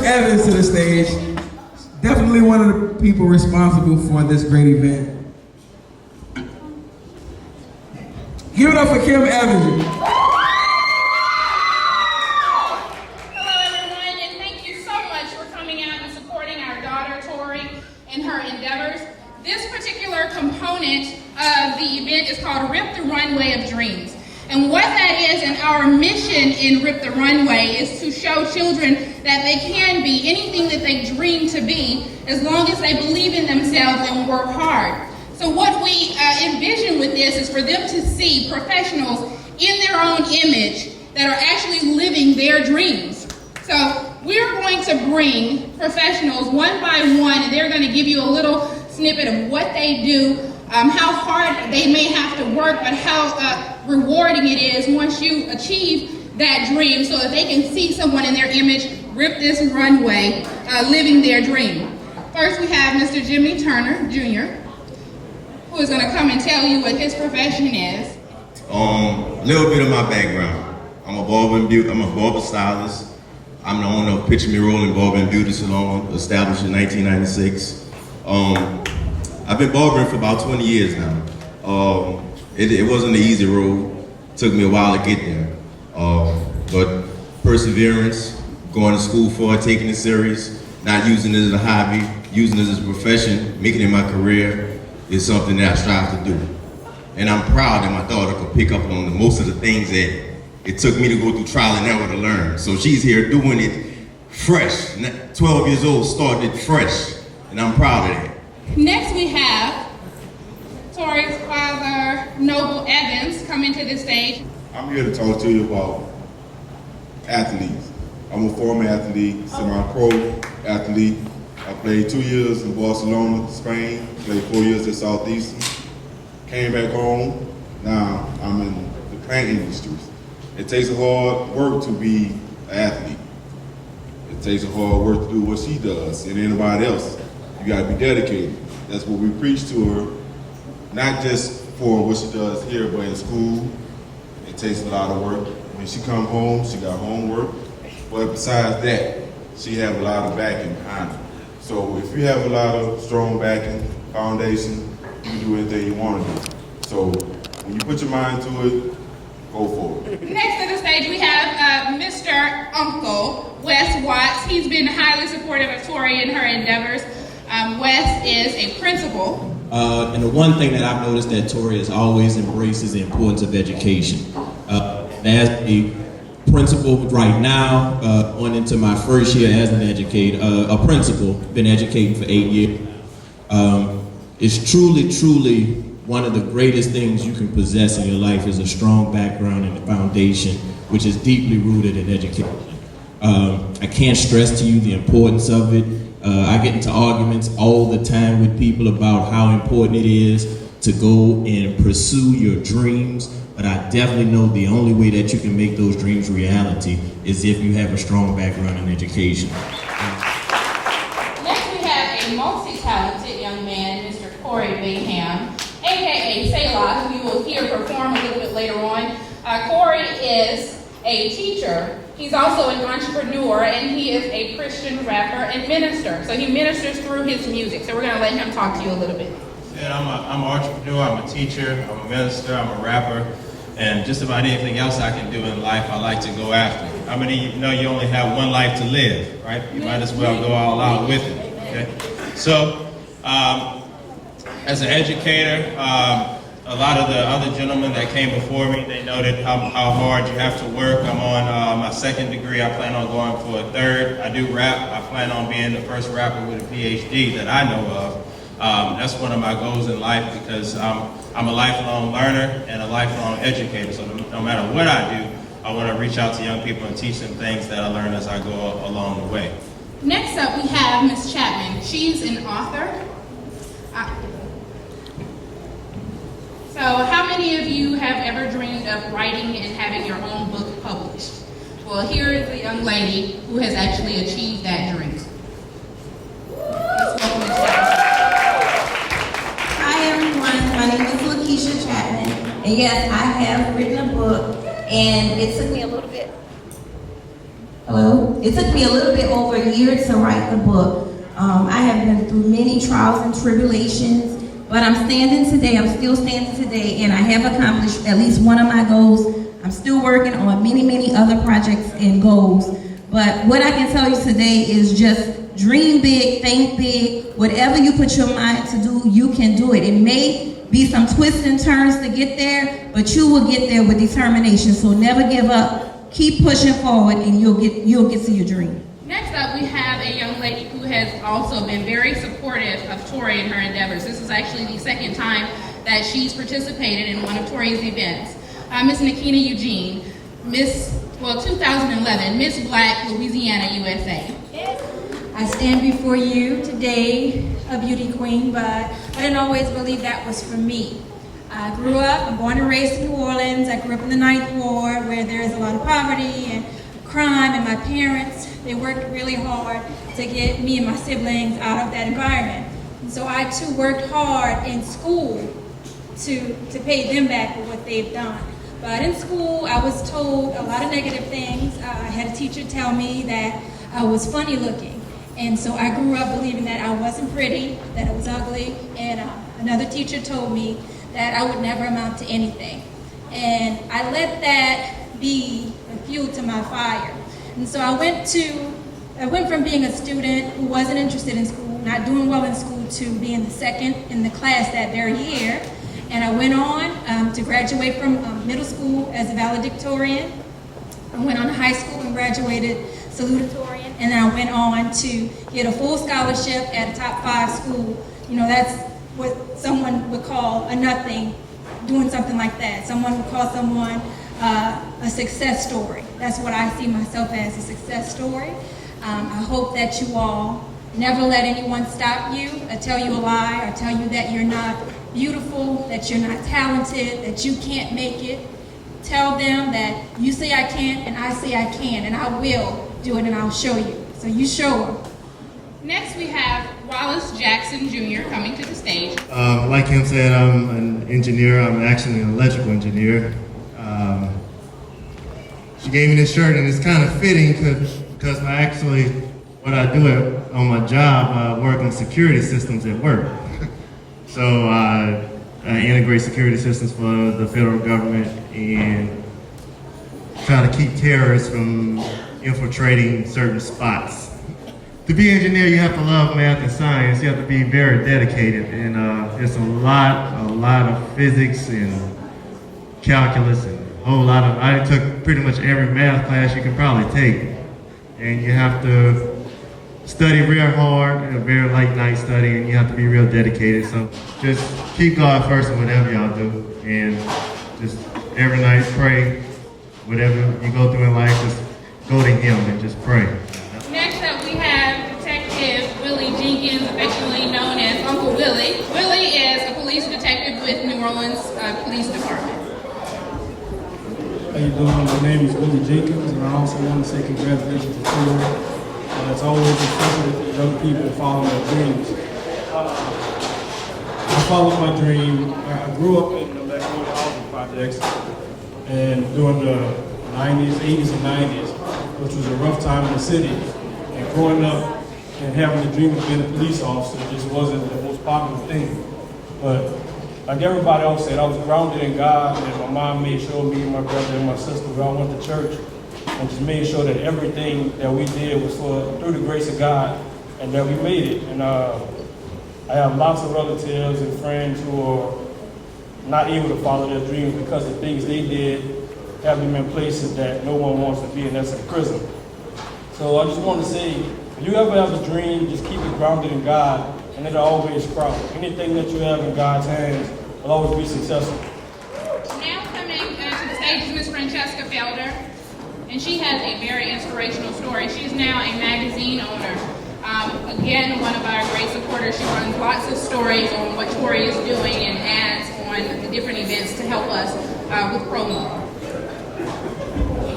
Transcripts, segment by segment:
Evans to the stage. Definitely one of the people responsible for this great event. Give it up for Kim Evans. Hello everyone, and thank you so much for coming out and supporting our daughter Tori in her endeavors. This particular component of the event is called Rip the Runway of Dreams. And what that is, and our mission in Rip the Runway, is to show children that they can be anything that they dream to be as long as they believe in themselves and work hard. So what we envision with this is for them to see professionals in their own image that are actually living their dreams. So we're going to bring professionals one by one, and they're going to give you a little snippet of what they do, how hard they may have to work, but how rewarding it is once you achieve that dream, so that they can see someone in their image rip this runway, living their dream. First, we have Mr. Jimmy Turner, Jr., who is going to come and tell you what his profession is. A little bit of my background. I'm a barber stylist. I'm the owner of Picture Me Rolling Barber and Beauty Salon, established in 1996. I've been barbering for about 20 years now. It wasn't an easy road. It took me a while to get there. But perseverance, going to school for it, taking it serious, not using it as a hobby, using it as a profession, making it my career, is something that I strive to do. And I'm proud that my daughter could pick up on most of the things that it took me to go through trial and error to learn. So she's here doing it fresh. 12 years old, started fresh, and I'm proud of that. Next we have Tori's father, Noble Evans, coming to the stage. I'm here to talk to you about athletes. I'm a former athlete, semi-pro athlete. I played 2 years in Barcelona, Spain, played 4 years at Southeastern, came back home. Now I'm in the plant industries. It takes a hard work to be an athlete. It takes a hard work to do what she does and anybody else. You gotta be dedicated. That's what we preach to her, not just for what she does here, but in school. It takes a lot of work. When she come home, she got homework. But besides that, she have a lot of backing behind her. So if you have a lot of strong backing, foundation, you can do anything you want to do. So when you put your mind to it, go for it. Next to the stage we have Mr. Uncle, Wes Watts. He's been highly supportive of Tori in her endeavors. Wes is a principal. And the one thing that I've noticed that Tori has always embraced is the importance of education. As a principal right now, going into my first year as an educator, a principal, been educating for 8 years. It's truly one of the greatest things you can possess in your life is a strong background and a foundation, which is deeply rooted in education. I can't stress to you the importance of it. I get into arguments all the time with people about how important it is to go and pursue your dreams, but I definitely know the only way that you can make those dreams reality is if you have a strong background in education. Next we have a multi-talented young man, Mr. D.R.E.A.M, aka Selah, who you will hear perform a little bit later on. Corey is a teacher. He's also an entrepreneur, and he is a Christian rapper and minister. So he ministers through his music. So we're going to let him talk to you a little bit. Yeah, I'm an entrepreneur, I'm a teacher, I'm a minister, I'm a rapper, and just about anything else I can do in life, I like to go after. How many of you know you only have one life to live, right? You might as well go all out with it, okay? So, as an educator, a lot of the other gentlemen that came before me, they noted how hard you have to work. I'm on my second degree. I plan on going for a third. I do rap. I plan on being the first rapper with a PhD that I know of. That's one of my goals in life because I'm a lifelong learner and a lifelong educator. So no matter what I do, I want to reach out to young people and teach them things that I learn as I go along the way. Next up, we have Miss Chapman. She's an author. So how many of you have ever dreamed of writing and having your own book published? Well, here is a young lady who has actually achieved that dream. Let's welcome Miss Chapman. Hi everyone, my name is Lakeisha Chapman, and yes, I have written a book, and it took me a little bit. Hello? it took me a little bit over a year to write the book. I have been through many trials and tribulations, but I'm standing today, I'm still standing today, and I have accomplished at least one of my goals. I'm still working on many, many other projects and goals. But what I can tell you today is just dream big, think big. Whatever you put your mind to do, you can do it. It may be some twists and turns to get there, but you will get there with determination. So never give up. Keep pushing forward, and you'll get to your dream. Next up, we have a young lady who has also been very supportive of Tori and her endeavors. This is actually the second time that she's participated in one of Tori's events. Miss Nikina Eugene, 2011, Miss Black, Louisiana, USA. I stand before you today, a beauty queen, but I didn't always believe that was for me. I grew up, I'm born and raised in New Orleans. I grew up in the 9th Ward where there's a lot of poverty and crime, and my parents, they worked really hard to get me and my siblings out of that environment. And so I too worked hard in school to pay them back for what they've done. But in school, I was told a lot of negative things. I had a teacher tell me that I was funny looking. And so I grew up believing that I wasn't pretty, that I was ugly. And another teacher told me that I would never amount to anything. And I let that be a fuel to my fire. And so I went from being a student who wasn't interested in school, not doing well in school, to being the second in the class that very year. And I went on to graduate from middle school as a valedictorian. I went on to high school and graduated salutatorian. And then I went on to get a full scholarship at a top 5 school. You know, that's what someone would call a nothing, doing something like that. Someone would call someone a success story. That's what I see myself as, a success story. I hope that you all never let anyone stop you or tell you a lie or tell you that you're not beautiful, that you're not talented, that you can't make it. Tell them that you say I can't and I say I can, and I will do it, and I'll show you. So you show them. Next, we have Wallace Jackson Jr. coming to the stage. Like him said, I'm an engineer. I'm actually an electrical engineer. She gave me this shirt, and it's kind of fitting because what I do on my job, I work on security systems at work. So I integrate security systems for the federal government and try to keep terrorists from infiltrating certain spots. To be an engineer, you have to love math and science. You have to be very dedicated, and it's a lot of physics and calculus and a whole lot of. I took pretty much every math class you can probably take, and you have to study real hard, a very late night study, and you have to be real dedicated. So just keep God first in whatever y'all do, and just every night pray. Whatever you go through in life, just go to Him and just pray. Next up, we have Detective Willie Jenkins, affectionately known as Uncle Willie. Willie is a police detective with New Orleans Police Department. How you doing? My name is Willie Jenkins, and I also want to say congratulations to Tori. It's always important for young people to follow their dreams. I followed my dream. I grew up in the Magnolia housing projects, and during the 90s, 80s, and 90s, which was a rough time in the city. And growing up and having the dream of being a police officer just wasn't the most popular thing. But like everybody else said, I was grounded in God, and my mom made sure me and my brother and my sister, we all went to church, and just made sure that everything that we did was through the grace of God, and that we made it. And I have lots of relatives and friends who are not able to follow their dreams because the things they did have them in places that no one wants to be, and that's in prison. So I just want to say, if you ever have a dream, just keep it grounded in God, and it'll always sprout. Anything that you have in God's hands will always be successful. Now coming to the stage is Miss Francesca Felder, and she has a very inspirational story. She's now a magazine owner. Again, one of our great supporters. She runs lots of stories on what Tori is doing and ads on the different events to help us with promo.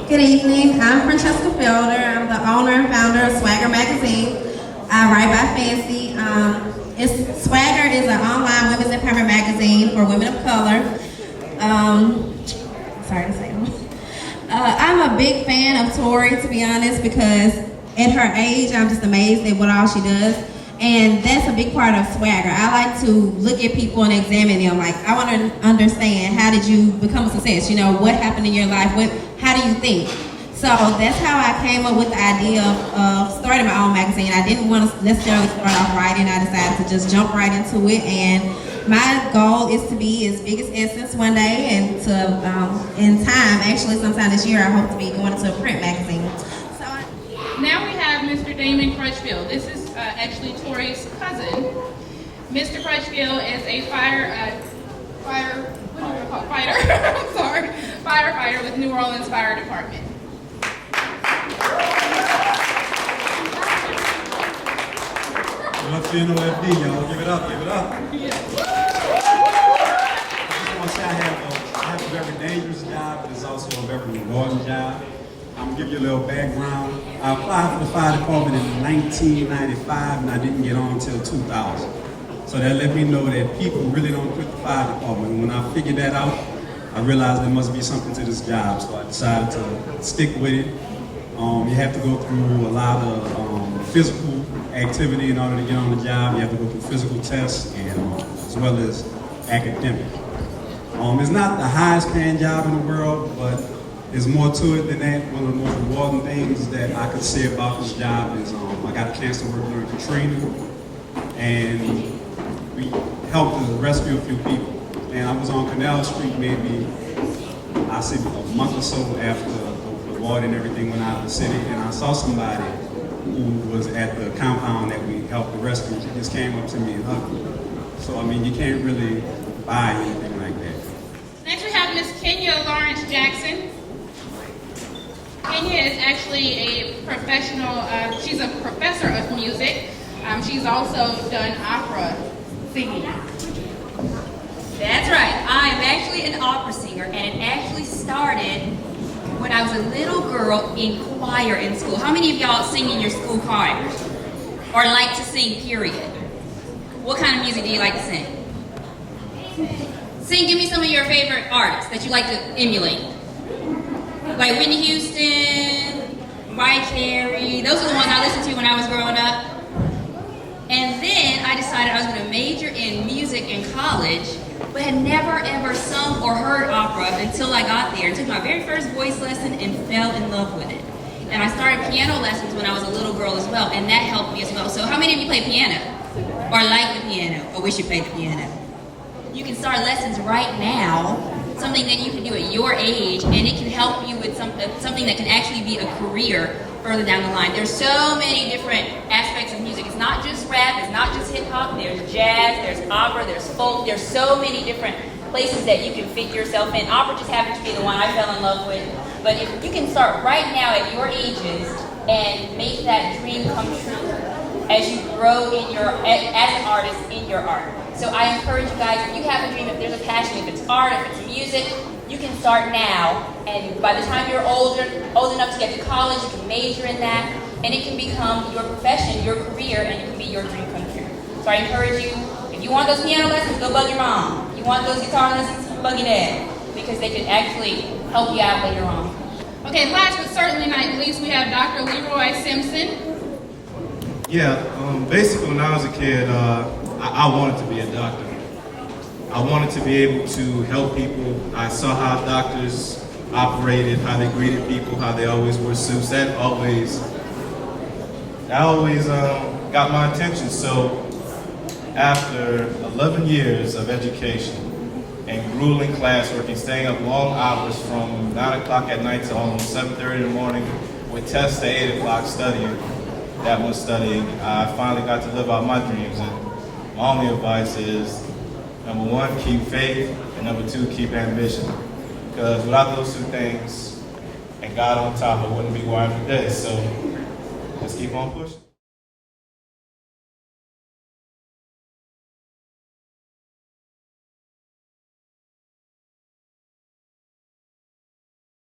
Good evening, I'm Francesca Felder. I'm the owner and founder of Swagger Magazine. I write by Fancy. Swagger is an online women's empowerment magazine for women of color. Sorry to say. I'm a big fan of Tori, to be honest, because at her age, I'm just amazed at what all she does. And that's a big part of swagger. I like to look at people and examine them. Like, I want to understand, how did you become a success? You know, what happened in your life? How do you think? So that's how I came up with the idea of starting my own magazine. I didn't want to necessarily start off writing. I decided to just jump right into it. And my goal is to be as big as Essence one day, and to, in time, actually sometime this year, I hope to be going into a print magazine. Now we have Mr. Damon Crutchfield. This is actually Tori's cousin. Mr. Crutchfield is a firefighter with New Orleans Fire Department. Let's see OFD, y'all. Give it up, give it up. I just want to say I have a very dangerous job, but it's also a very rewarding job. I'm gonna give you a little background. I applied for the fire department in 1995, and I didn't get on until 2000. So that let me know that people really don't quit the fire department. And when I figured that out, I realized there must be something to this job, so I decided to stick with it. You have to go through a lot of physical activity in order to get on the job. You have to go through physical tests, and as well as academic. It's not the highest paying job in the world, but there's more to it than that. One of the most rewarding things that I could say about this job is I got a chance to work during Katrina, and we helped to rescue a few people. And I was on Canal Street maybe, I say a month or so after the water and everything went out of the city, and I saw somebody who was at the compound that we helped to rescue. She just came up to me and hugged me. So I mean, you can't really buy anything like that. Next we have Miss Kenya Lawrence Jackson. Kenya is actually a professional, she's a professor of music. She's also done opera singing. That's right. I am actually an opera singer, and it actually started when I was a little girl in choir in school. How many of y'all sing in your school choir? Or like to sing, period? What kind of music do you like to sing? Give me some of your favorite artists that you like to emulate. Like Whitney Houston, Mariah Carey. Those are the ones I listened to when I was growing up. And then I decided I was going to major in music in college, but had never ever sung or heard opera until I got there and took my very first voice lesson and fell in love with it. And I started piano lessons when I was a little girl as well, and that helped me as well. So how many of you play piano? Or like the piano? Or wish you played the piano? You can start lessons right now, something that you can do at your age, and it can help you with something that can actually be a career further down the line. There's so many different aspects of music. It's not just rap, it's not just hip hop, there's jazz, there's opera, there's folk, there's so many different places that you can fit yourself in. Opera just happens to be the one I fell in love with. But if you can start right now at your ages and make that dream come true as you grow in as an artist in your art. So I encourage you guys, if you have a dream, if there's a passion, if it's art, if it's music, you can start now, and by the time you're old enough to get to college, you can major in that, and it can become your profession, your career, and it can be your dream come true. So I encourage you, if you want those piano lessons, go bug your mom. If you want those guitar lessons, bug your dad, because they can actually help you out later on. Okay, last but certainly not least, we have Dr. Leroy Simpson. Yeah, basically when I was a kid, I wanted to be a doctor. I wanted to be able to help people. I saw how doctors operated, how they greeted people, how they always wore suits. That always got my attention. So after 11 years of education and grueling classwork and staying up long hours from 9 o'clock at night to almost 7:30 in the morning with tests at 8 o'clock studying, I finally got to live out my dreams. And my only advice is, number one, keep faith, and number two, keep ambition. Because without those two things, and God on top, I wouldn't be where I am today. So let's keep on pushing.